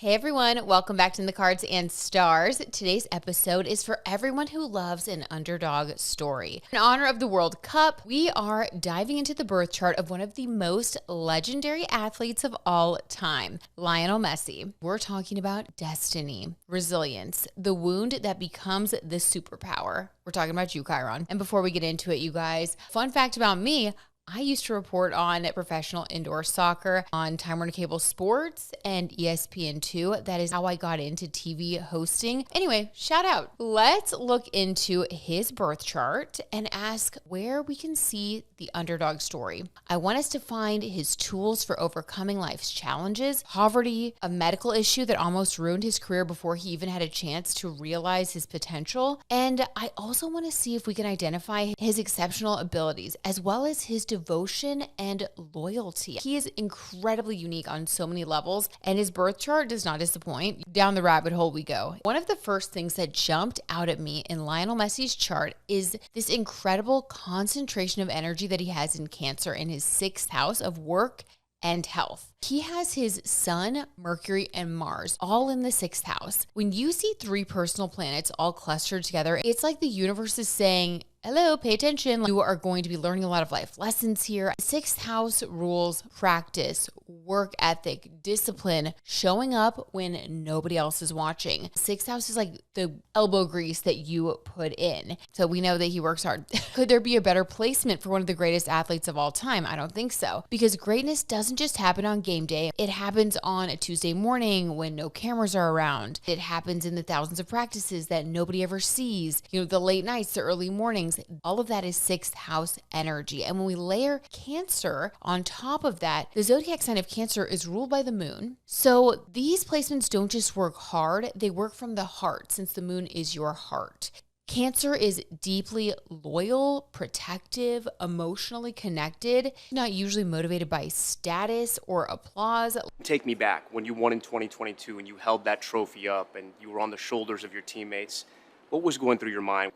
Hey everyone, welcome back to the Cards and Stars. Today's episode is for everyone who loves an underdog story. In honor of the World Cup, we are diving into the birth chart of one of the most legendary athletes of all time, Lionel Messi. We're talking about destiny, resilience, the wound that becomes the superpower. We're talking about you, Chiron. And before we get into it, you guys, fun fact about me, I used to report on professional indoor soccer on Time Warner Cable Sports and ESPN2. That is how I got into TV hosting. Anyway, shout out. Let's look into his birth chart and ask where we can see the underdog story. I want us to find his tools for overcoming life's challenges, poverty, a medical issue that almost ruined his career before he even had a chance to realize his potential. And I also want to see if we can identify his exceptional abilities as well as his devotion and loyalty. He is incredibly unique on so many levels, and his birth chart does not disappoint. Down the rabbit hole we go. One of the first things that jumped out at me in Lionel Messi's chart is this incredible concentration of energy that he has in Cancer in his 6th house of work and health. He has his Sun, Mercury, and Mars all in the 6th house. When you see 3 personal planets all clustered together, it's like the universe is saying, hello, pay attention. You are going to be learning a lot of life lessons here. 6th house rules practice, work ethic, discipline, showing up when nobody else is watching. 6th house is like the elbow grease that you put in. So we know that he works hard. Could there be a better placement for one of the greatest athletes of all time? I don't think so. Because greatness doesn't just happen on game day. It happens on a Tuesday morning when no cameras are around. It happens in the thousands of practices that nobody ever sees. You know, the late nights, the early mornings. All of that is 6th house energy. And when we layer Cancer on top of that, the zodiac sign of Cancer is ruled by the moon. So these placements don't just work hard, they work from the heart, since the moon is your heart. Cancer is deeply loyal, protective, emotionally connected, not usually motivated by status or applause. Take me back when you won in 2022 and you held that trophy up and you were on the shoulders of your teammates. What was going through your mind?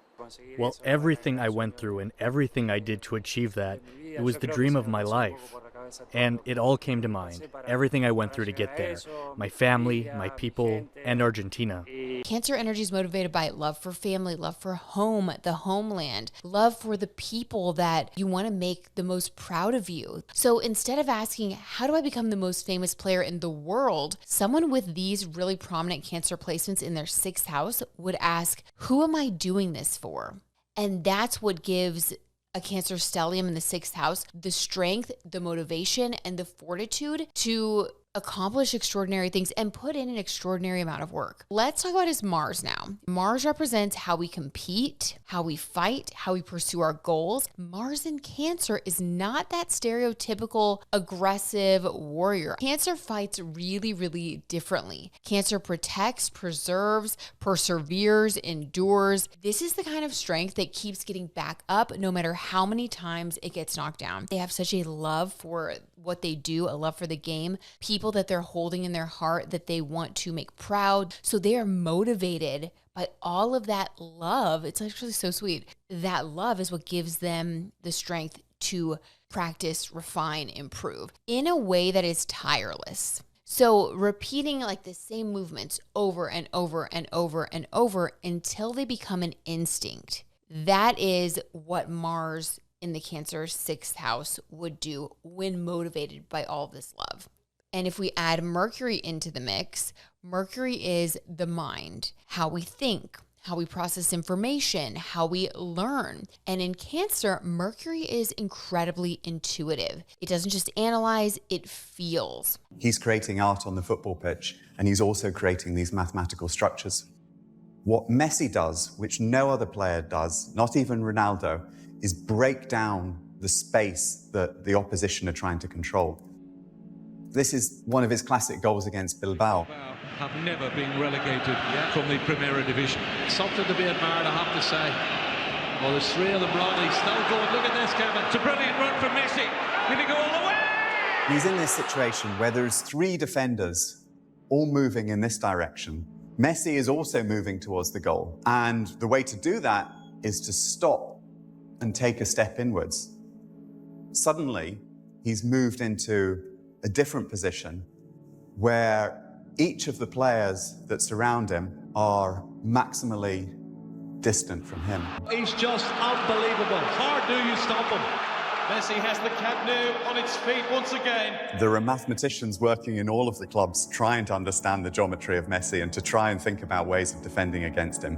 Well, everything I went through and everything I did to achieve that, it was the dream of my life. And it all came to mind. Everything I went through to get there. My family, my people, and Argentina. Cancer energy is motivated by love for family, love for home, the homeland, love for the people that you want to make the most proud of you. So instead of asking, how do I become the most famous player in the world? Someone with these really prominent Cancer placements in their 6th house would ask, who am I doing this for? And that's what gives a Cancer stellium in the 6th house the strength, the motivation, and the fortitude to accomplish extraordinary things and put in an extraordinary amount of work. Let's talk about his Mars now. Mars represents how we compete, how we fight, how we pursue our goals. Mars in Cancer is not that stereotypical aggressive warrior. Cancer fights really, really differently. Cancer protects, preserves, perseveres, endures. This is the kind of strength that keeps getting back up no matter how many times it gets knocked down. They have such a love for what they do, a love for the game, people that they're holding in their heart that they want to make proud. So they are motivated by all of that love. It's actually so sweet. That love is what gives them the strength to practice, refine, improve in a way that is tireless. So repeating like the same movements over and over and over and over until they become an instinct. That is what Mars in the Cancer 6th house would do when motivated by all this love. And if we add Mercury into the mix, Mercury is the mind, how we think, how we process information, how we learn. And in Cancer, Mercury is incredibly intuitive. It doesn't just analyze, it feels. He's creating art on the football pitch, and he's also creating these mathematical structures. What Messi does, which no other player does, not even Ronaldo, is break down the space that the opposition are trying to control. This is one of his classic goals against Bilbao. Have never been relegated from the Primera Division. Something to be admired, I have to say. Well, there's 3 of them wrong. He's still going. Look at this, Kevin. It's a brilliant run from Messi. Will he go all the way? He's in this situation where there's 3 defenders all moving in this direction. Messi is also moving towards the goal. And the way to do that is to stop and take a step inwards. Suddenly, he's moved into a different position where each of the players that surround him are maximally distant from him. He's just unbelievable. How do you stop him? Messi has the Camp Nou on its feet once again. There are mathematicians working in all of the clubs trying to understand the geometry of Messi and to try and think about ways of defending against him.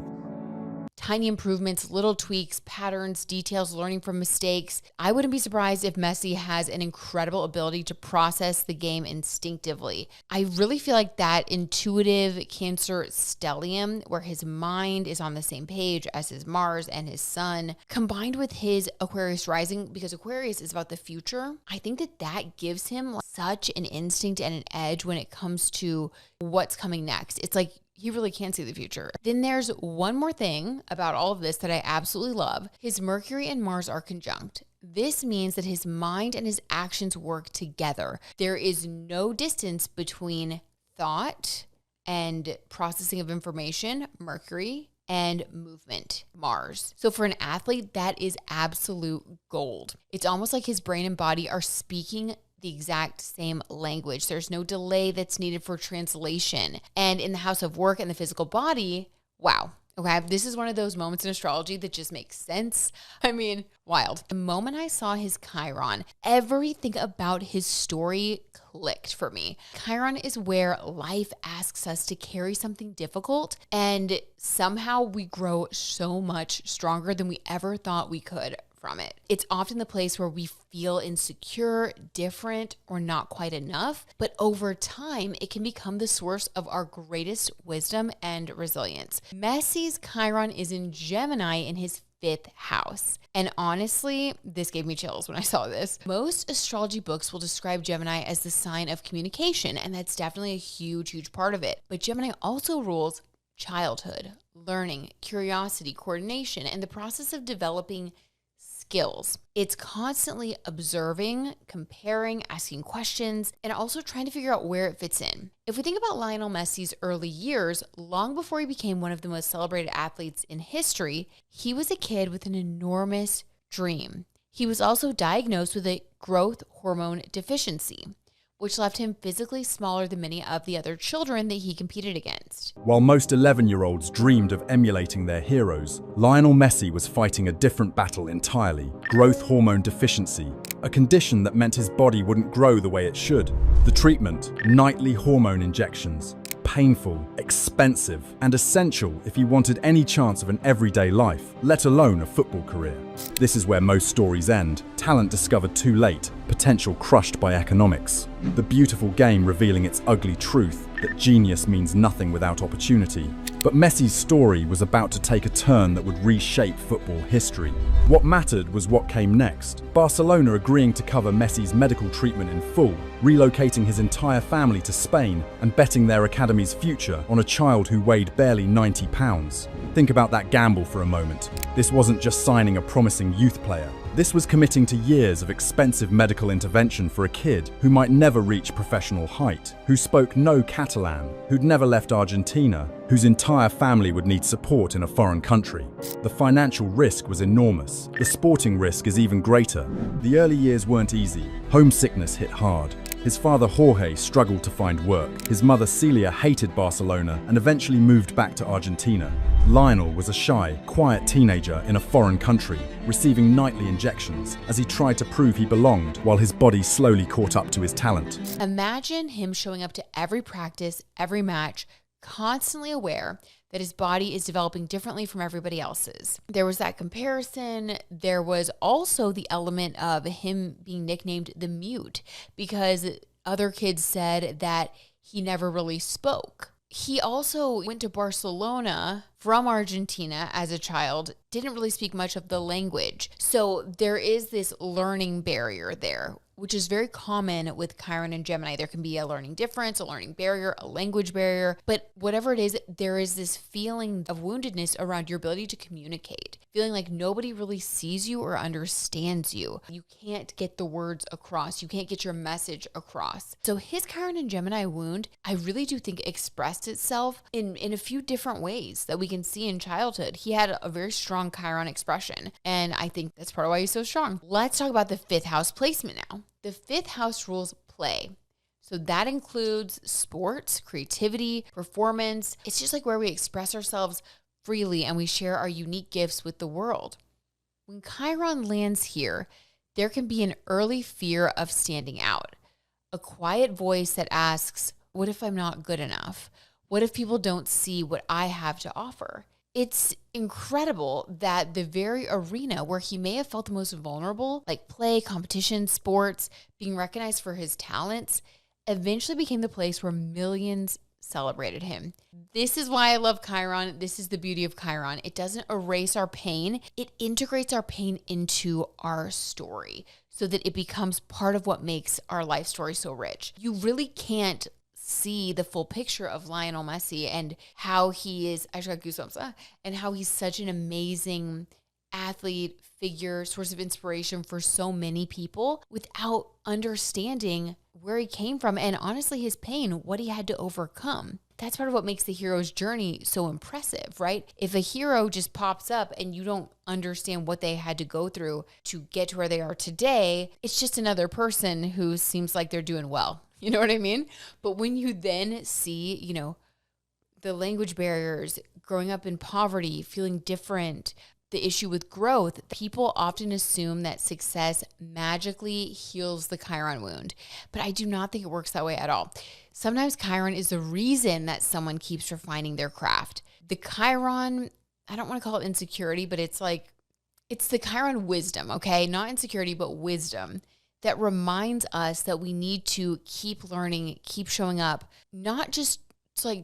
Tiny improvements, little tweaks, patterns, details, learning from mistakes. I wouldn't be surprised if Messi has an incredible ability to process the game instinctively. I really feel like that intuitive Cancer stellium, where his mind is on the same page as his Mars and his Sun, combined with his Aquarius rising, because Aquarius is about the future, I think that gives him such an instinct and an edge when it comes to what's coming next. It's like he really can see the future. Then there's one more thing about all of this that I absolutely love. His Mercury and Mars are conjunct. This means that his mind and his actions work together. There is no distance between thought and processing of information, Mercury, and movement, Mars. So for an athlete, that is absolute gold. It's almost like his brain and body are speaking the exact same language. There's no delay that's needed for translation. And in the house of work and the physical body, wow. Okay, this is one of those moments in astrology that just makes sense. I mean, wild. The moment I saw his Chiron, everything about his story clicked for me. Chiron is where life asks us to carry something difficult, and somehow we grow so much stronger than we ever thought we could from it. It's often the place where we feel insecure, different, or not quite enough, but over time, it can become the source of our greatest wisdom and resilience. Messi's Chiron is in Gemini in his 5th house. And honestly, this gave me chills when I saw this. Most astrology books will describe Gemini as the sign of communication, and that's definitely a huge, huge part of it. But Gemini also rules childhood, learning, curiosity, coordination, and the process of developing skills. It's constantly observing, comparing, asking questions, and also trying to figure out where it fits in. If we think about Lionel Messi's early years, long before he became one of the most celebrated athletes in history, he was a kid with an enormous dream. He was also diagnosed with a growth hormone deficiency, which left him physically smaller than many of the other children that he competed against. While most 11-year-olds dreamed of emulating their heroes, Lionel Messi was fighting a different battle entirely: growth hormone deficiency, a condition that meant his body wouldn't grow the way it should. The treatment, nightly hormone injections, painful, expensive, and essential if he wanted any chance of an everyday life, let alone a football career. This is where most stories end: talent discovered too late, potential crushed by economics. The beautiful game revealing its ugly truth, that genius means nothing without opportunity. But Messi's story was about to take a turn that would reshape football history. What mattered was what came next. Barcelona agreeing to cover Messi's medical treatment in full, relocating his entire family to Spain, and betting their academy's future on a child who weighed barely 90 pounds. Think about that gamble for a moment. This wasn't just signing a promising youth player. This was committing to years of expensive medical intervention for a kid who might never reach professional height, who spoke no Catalan, who'd never left Argentina, whose entire family would need support in a foreign country. The financial risk was enormous. The sporting risk is even greater. The early years weren't easy. Homesickness hit hard. His father Jorge struggled to find work. His mother Celia hated Barcelona and eventually moved back to Argentina. Lionel was a shy, quiet teenager in a foreign country, receiving nightly injections as he tried to prove he belonged while his body slowly caught up to his talent. Imagine him showing up to every practice, every match, constantly aware that his body is developing differently from everybody else's. There was that comparison. There was also the element of him being nicknamed the mute because other kids said that he never really spoke. He also went to Barcelona from Argentina as a child, didn't really speak much of the language. So there is this learning barrier there, which is very common with Chiron and Gemini. There can be a learning difference, a learning barrier, a language barrier, but whatever it is, there is this feeling of woundedness around your ability to communicate, feeling like nobody really sees you or understands you. You can't get the words across. You can't get your message across. So his Chiron and Gemini wound, I really do think expressed itself in a few different ways that we can see in childhood. He had a very strong Chiron expression, and I think that's part of why he's so strong. Let's talk about the 5th house placement now. The 5th house rules play. So that includes sports, creativity, performance. It's just like where we express ourselves freely and we share our unique gifts with the world. When Chiron lands here, there can be an early fear of standing out, a quiet voice that asks, what if I'm not good enough? What if people don't see what I have to offer? It's incredible that the very arena where he may have felt the most vulnerable, like play, competition, sports, being recognized for his talents, eventually became the place where millions celebrated him. This is why I love Chiron. This is the beauty of Chiron. It doesn't erase our pain. It integrates our pain into our story so that it becomes part of what makes our life story so rich. You really can't see the full picture of Lionel Messi and how he is, I just got goosebumps, and how he's such an amazing athlete, figure, source of inspiration for so many people without understanding where he came from and honestly his pain, what he had to overcome. That's part of what makes the hero's journey so impressive, right? If a hero just pops up and you don't understand what they had to go through to get to where they are today, it's just another person who seems like they're doing well. You know what I mean? But when you then see, the language barriers, growing up in poverty, feeling different, the issue with growth, people often assume that success magically heals the Chiron wound. But I do not think it works that way at all. Sometimes Chiron is the reason that someone keeps refining their craft. The Chiron, I don't want to call it insecurity, but it's the Chiron wisdom, okay? Not insecurity, but wisdom that reminds us that we need to keep learning, keep showing up, not just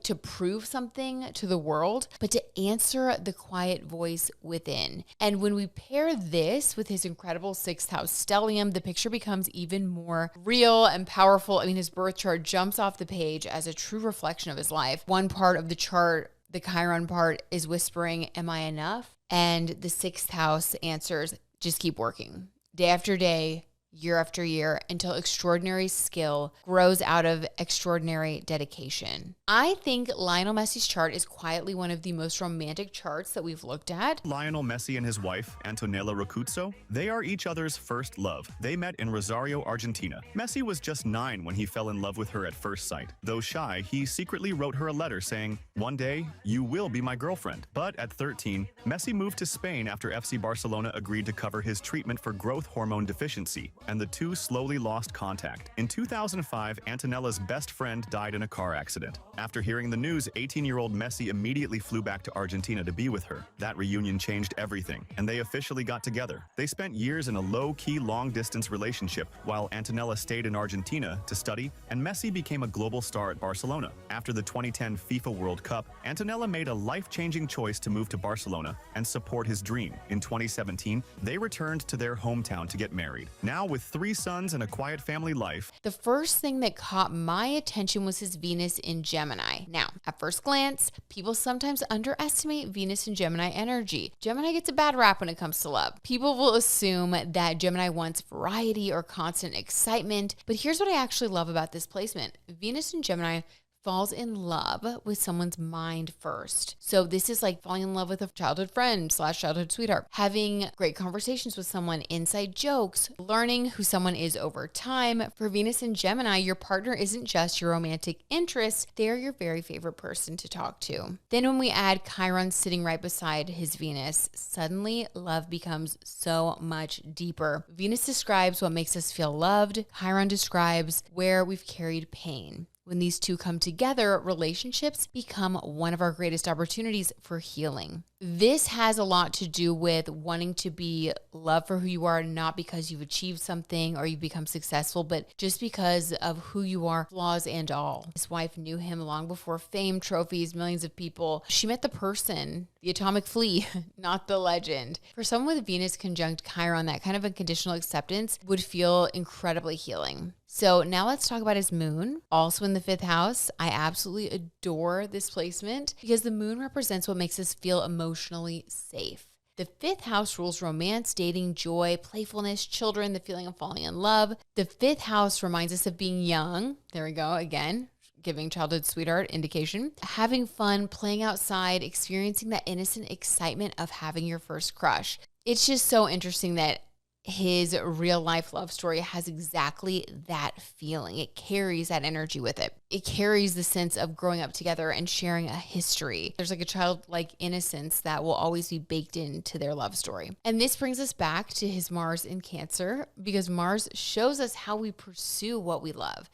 to prove something to the world, but to answer the quiet voice within. And when we pair this with his incredible 6th house stellium, the picture becomes even more real and powerful. I mean, his birth chart jumps off the page as a true reflection of his life. One part of the chart, the Chiron part, is whispering, am I enough? And the 6th house answers, just keep working. Day after day, year after year, until extraordinary skill grows out of extraordinary dedication. I think Lionel Messi's chart is quietly one of the most romantic charts that we've looked at. Lionel Messi and his wife, Antonela, they are each other's first love. They met in Rosario, Argentina. Messi was just 9 when he fell in love with her at first sight. Though shy, he secretly wrote her a letter saying, "One day, you will be my girlfriend." But at 13, Messi moved to Spain after FC Barcelona agreed to cover his treatment for growth hormone deficiency, and the two slowly lost contact. In 2005, Antonela's best friend died in a car accident. After hearing the news, 18-year-old Messi immediately flew back to Argentina to be with her. That reunion changed everything, and they officially got together. They spent years in a low-key, long-distance relationship, while Antonela stayed in Argentina to study, and Messi became a global star at Barcelona. After the 2010 FIFA World Cup, Antonela made a life-changing choice to move to Barcelona and support his dream. In 2017, they returned to their hometown to get married. Now, with 3 sons and a quiet family life. The first thing that caught my attention was his Venus in Gemini. Now, at first glance, people sometimes underestimate Venus and Gemini energy. Gemini gets a bad rap when it comes to love. People will assume that Gemini wants variety or constant excitement, but here's what I actually love about this placement. Venus and Gemini falls in love with someone's mind first. So this is like falling in love with a childhood friend / childhood sweetheart, having great conversations with someone, inside jokes, learning who someone is over time. For Venus and Gemini, your partner isn't just your romantic interest, they're your very favorite person to talk to. Then when we add Chiron sitting right beside his Venus, suddenly love becomes so much deeper. Venus describes what makes us feel loved. Chiron describes where we've carried pain. When these two come together, relationships become one of our greatest opportunities for healing. This has a lot to do with wanting to be loved for who you are, not because you've achieved something or you've become successful, but just because of who you are, flaws and all. His wife knew him long before fame, trophies, millions of people. She met the person, the atomic flea, not the legend. For someone with Venus conjunct Chiron, that kind of unconditional acceptance would feel incredibly healing. So now let's talk about his moon, also in the 5th house. I absolutely adore this placement because the moon represents what makes us feel emotionally safe. The 5th house rules romance, dating, joy, playfulness, children, the feeling of falling in love. The 5th house reminds us of being young. There we go again, giving childhood sweetheart indication. Having fun, playing outside, experiencing that innocent excitement of having your first crush. It's just so interesting that his real life love story has exactly that feeling. It carries that energy with it. It carries the sense of growing up together and sharing a history. There's like a childlike innocence that will always be baked into their love story. And this brings us back to his Mars in Cancer, because Mars shows us how we pursue what we love.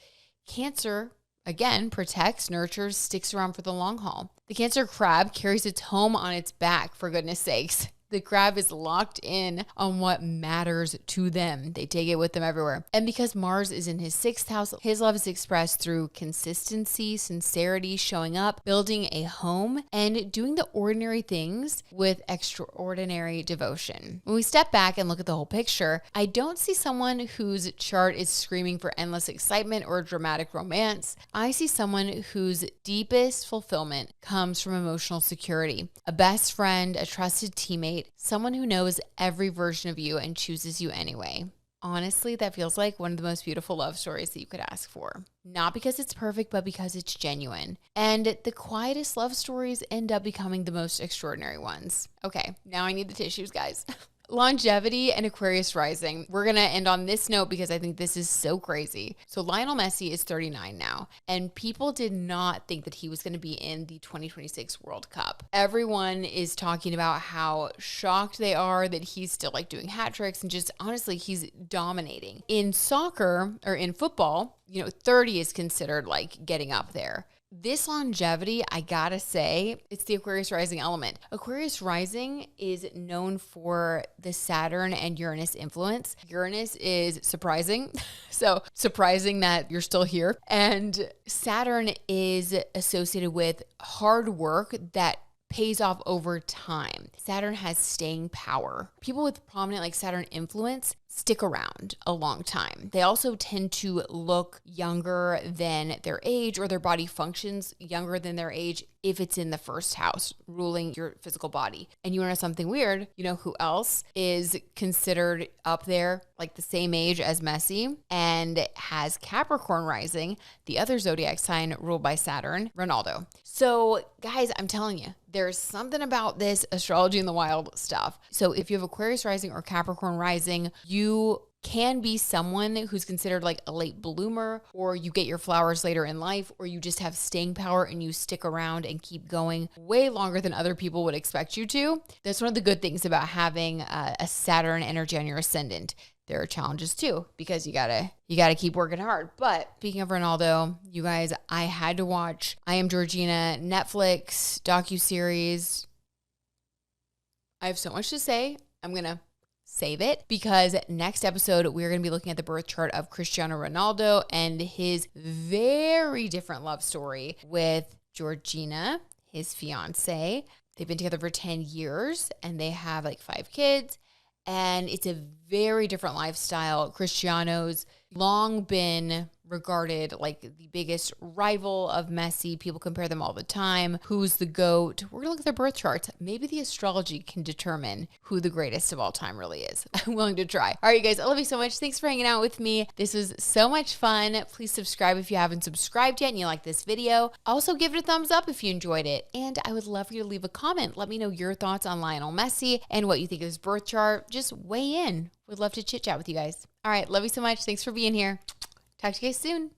Cancer, again, protects, nurtures, sticks around for the long haul. The Cancer crab carries its home on its back, for goodness sakes. The crab is locked in on what matters to them. They take it with them everywhere. And because Mars is in his 6th house, his love is expressed through consistency, sincerity, showing up, building a home, and doing the ordinary things with extraordinary devotion. When we step back and look at the whole picture, I don't see someone whose chart is screaming for endless excitement or dramatic romance. I see someone whose deepest fulfillment comes from emotional security. A best friend, a trusted teammate, someone who knows every version of you and chooses you anyway. Honestly, that feels like one of the most beautiful love stories that you could ask for. Not because it's perfect, but because it's genuine. And the quietest love stories end up becoming the most extraordinary ones. Okay, now I need the tissues, guys. Longevity and Aquarius rising. We're going to end on this note because I think this is so crazy. So Lionel Messi is 39 now, and people did not think that he was going to be in the 2026 World Cup. Everyone is talking about how shocked they are that he's still like doing hat tricks, and just honestly, he's dominating. In soccer or in football, 30 is considered like getting up there. This longevity, I gotta say, it's the Aquarius rising element. Aquarius rising is known for the Saturn and Uranus influence. Uranus is surprising. So surprising that you're still here. And Saturn is associated with hard work that pays off over time. Saturn has staying power. People with prominent like Saturn influence stick around a long time. They also tend to look younger than their age, or their body functions younger than their age if it's in the 1st house, ruling your physical body. And you want to know something weird? You know who else is considered up there, like the same age as Messi, and has Capricorn rising, the other zodiac sign ruled by Saturn? Ronaldo. So guys, I'm telling you, there's something about this astrology in the wild stuff. So if you have Aquarius rising or Capricorn rising, you can be someone who's considered like a late bloomer, or you get your flowers later in life, or you just have staying power and you stick around and keep going way longer than other people would expect you to. That's one of the good things about having a Saturn energy on your ascendant. There are challenges too, because you gotta keep working hard. But speaking of Ronaldo, you guys, I had to watch I Am Georgina Netflix docuseries. I have so much to say. I'm gonna save it, because next episode we're going to be looking at the birth chart of Cristiano Ronaldo and his very different love story with Georgina, his fiance. They've been together for 10 years and they have like 5 kids, and it's a very different lifestyle. Cristiano's long been regarded like the biggest rival of Messi. People compare them all the time. Who's the GOAT? We're gonna look at their birth charts. Maybe the astrology can determine who the greatest of all time really is. I'm willing to try. All right, you guys, I love you so much. Thanks for hanging out with me. This was so much fun. Please subscribe if you haven't subscribed yet and you like this video. Also give it a thumbs up if you enjoyed it. And I would love for you to leave a comment. Let me know your thoughts on Lionel Messi and what you think of his birth chart. Just weigh in. Would love to chit chat with you guys. All right, love you so much. Thanks for being here. Talk to you guys soon.